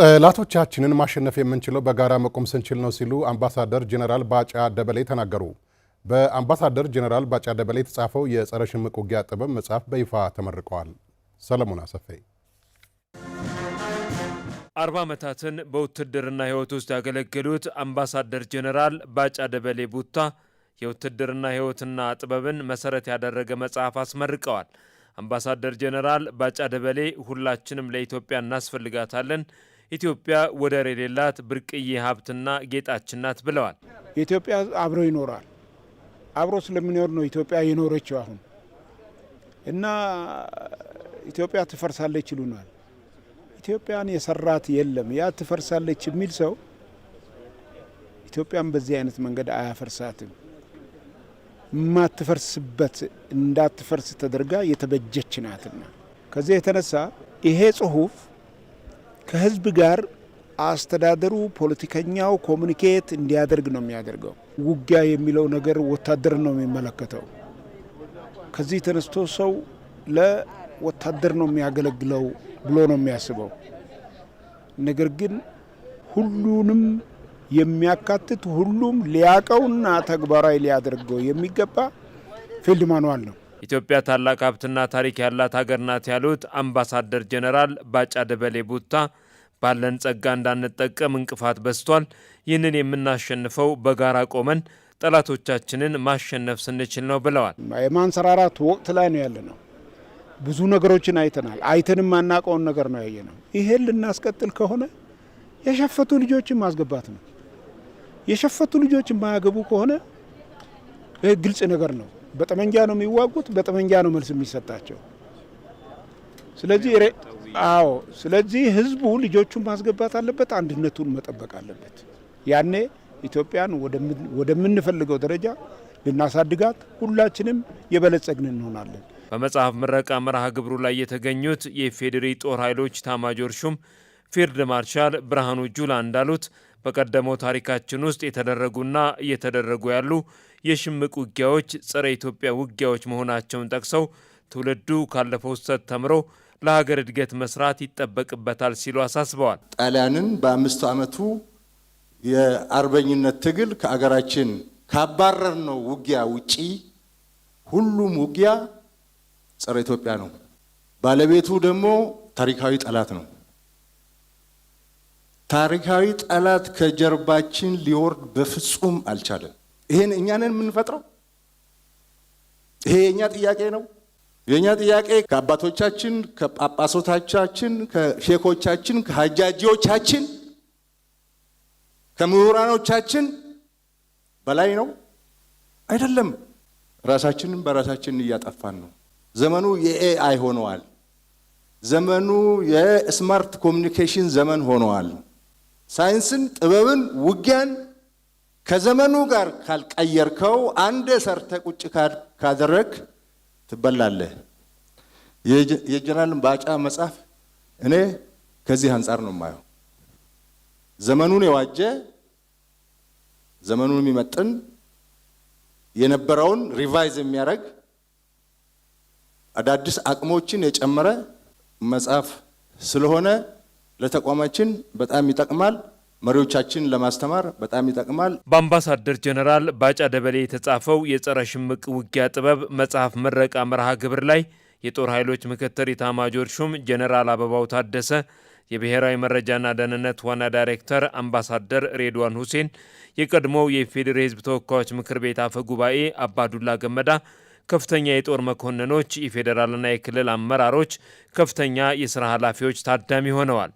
ጠላቶቻችንን ማሸነፍ የምንችለው በጋራ መቆም ስንችል ነው ሲሉ አምባሳደር ጄኔራል ባጫ ደበሌ ተናገሩ። በአምባሳደር ጄኔራል ባጫ ደበሌ የተጻፈው የጸረ ሽምቅ ውጊያ ጥበብ መጽሐፍ በይፋ ተመርቀዋል። ሰለሞን አሰፌ 40 ዓመታትን በውትድርና ህይወት ውስጥ ያገለገሉት አምባሳደር ጄኔራል ባጫ ደበሌ ቡታ የውትድርና ህይወትና ጥበብን መሰረት ያደረገ መጽሐፍ አስመርቀዋል። አምባሳደር ጄኔራል ባጫ ደበሌ ሁላችንም ለኢትዮጵያ እናስፈልጋታለን፣ ኢትዮጵያ ወደር የሌላት ብርቅዬ ሀብትና ጌጣችን ናት ብለዋል። ኢትዮጵያ አብሮ ይኖራል። አብሮ ስለሚኖር ነው ኢትዮጵያ የኖረችው አሁን እና ኢትዮጵያ ትፈርሳለች ይሉናል። ኢትዮጵያን የሰራት የለም። ያ ትፈርሳለች የሚል ሰው ኢትዮጵያን በዚህ አይነት መንገድ አያፈርሳትም። ማትፈርስበት እንዳትፈርስ ተደርጋ የተበጀች ናትና ከዚህ የተነሳ ይሄ ጽሁፍ ከህዝብ ጋር አስተዳደሩ ፖለቲከኛው ኮሙኒኬት እንዲያደርግ ነው የሚያደርገው። ውጊያ የሚለው ነገር ወታደር ነው የሚመለከተው። ከዚህ ተነስቶ ሰው ለወታደር ነው የሚያገለግለው ብሎ ነው የሚያስበው። ነገር ግን ሁሉንም የሚያካትት ሁሉም ሊያቀውና ተግባራዊ ሊያደርገው የሚገባ ፊልድ ማኑዋል ነው። ኢትዮጵያ ታላቅ ሀብትና ታሪክ ያላት ሀገር ናት ያሉት አምባሳደር ጄኔራል ባጫ ደበሌ ቡታ ባለን ጸጋ እንዳንጠቀም እንቅፋት በስቷል። ይህንን የምናሸንፈው በጋራ ቆመን ጠላቶቻችንን ማሸነፍ ስንችል ነው ብለዋል። የማንሰራራት ወቅት ላይ ነው ያለነው። ብዙ ነገሮችን አይተናል። አይተንም ማናቀውን ነገር ነው ያየነው። ይሄን ልናስቀጥል ከሆነ የሸፈቱ ልጆችን ማስገባት ነው። የሸፈቱ ልጆች የማያገቡ ከሆነ ግልጽ ነገር ነው። በጠመንጃ ነው የሚዋጉት፣ በጠመንጃ ነው መልስ የሚሰጣቸው። ስለዚህ ህዝቡ ልጆቹን ማስገባት አለበት፣ አንድነቱን መጠበቅ አለበት። ያኔ ኢትዮጵያን ወደምንፈልገው ደረጃ ልናሳድጋት ሁላችንም የበለጸግን እንሆናለን። በመጽሐፍ ምረቃ መርሃ ግብሩ ላይ የተገኙት የኢፌዴሪ ጦር ኃይሎች ኤታማዦር ሹም ፊልድ ማርሻል ብርሃኑ ጁላ እንዳሉት በቀደመው ታሪካችን ውስጥ የተደረጉና እየተደረጉ ያሉ የሽምቅ ውጊያዎች ጸረ ኢትዮጵያ ውጊያዎች መሆናቸውን ጠቅሰው ትውልዱ ካለፈው ስህተት ተምሮ ለሀገር እድገት መስራት ይጠበቅበታል ሲሉ አሳስበዋል። ጣሊያንን በ5 ዓመቱ የአርበኝነት ትግል ከአገራችን ካባረርነው ውጊያ ውጪ ሁሉም ውጊያ ጸረ ኢትዮጵያ ነው። ባለቤቱ ደግሞ ታሪካዊ ጠላት ነው። ታሪካዊ ጠላት ከጀርባችን ሊወርድ በፍጹም አልቻለም። ይሄን እኛ ነን የምንፈጥረው። ይሄ የኛ ጥያቄ ነው። የኛ ጥያቄ ከአባቶቻችን፣ ከጳጳሶቻችን፣ ከሼኮቻችን፣ ከሀጃጂዎቻችን፣ ከምሁራኖቻችን በላይ ነው አይደለም። ራሳችንን በራሳችን እያጠፋን ነው። ዘመኑ የኤአይ ሆነዋል። ዘመኑ የስማርት ኮሚኒኬሽን ዘመን ሆነዋል። ሳይንስን፣ ጥበብን፣ ውጊያን ከዘመኑ ጋር ካልቀየርከው አንድ ሰርተ ቁጭ ካደረግ ትበላለህ። የጄኔራል ባጫ መጽሐፍ እኔ ከዚህ አንጻር ነው የማየው። ዘመኑን የዋጀ ዘመኑን የሚመጥን የነበረውን ሪቫይዝ የሚያደርግ አዳዲስ አቅሞችን የጨመረ መጽሐፍ ስለሆነ ለተቋማችን በጣም ይጠቅማል። መሪዎቻችን ለማስተማር በጣም ይጠቅማል። በአምባሳደር ጄኔራል ባጫ ደበሌ የተጻፈው የጸረ ሽምቅ ውጊያ ጥበብ መጽሐፍ ምረቃ መርሃ ግብር ላይ የጦር ኃይሎች ምክትል ኤታማዦር ሹም ጄኔራል አበባው ታደሰ፣ የብሔራዊ መረጃና ደህንነት ዋና ዳይሬክተር አምባሳደር ሬድዋን ሁሴን፣ የቀድሞው የኢፌዴሪ ሕዝብ ተወካዮች ምክር ቤት አፈ ጉባኤ አባዱላ ገመዳ፣ ከፍተኛ የጦር መኮንኖች፣ የፌዴራልና የክልል አመራሮች፣ ከፍተኛ የሥራ ኃላፊዎች ታዳሚ ሆነዋል።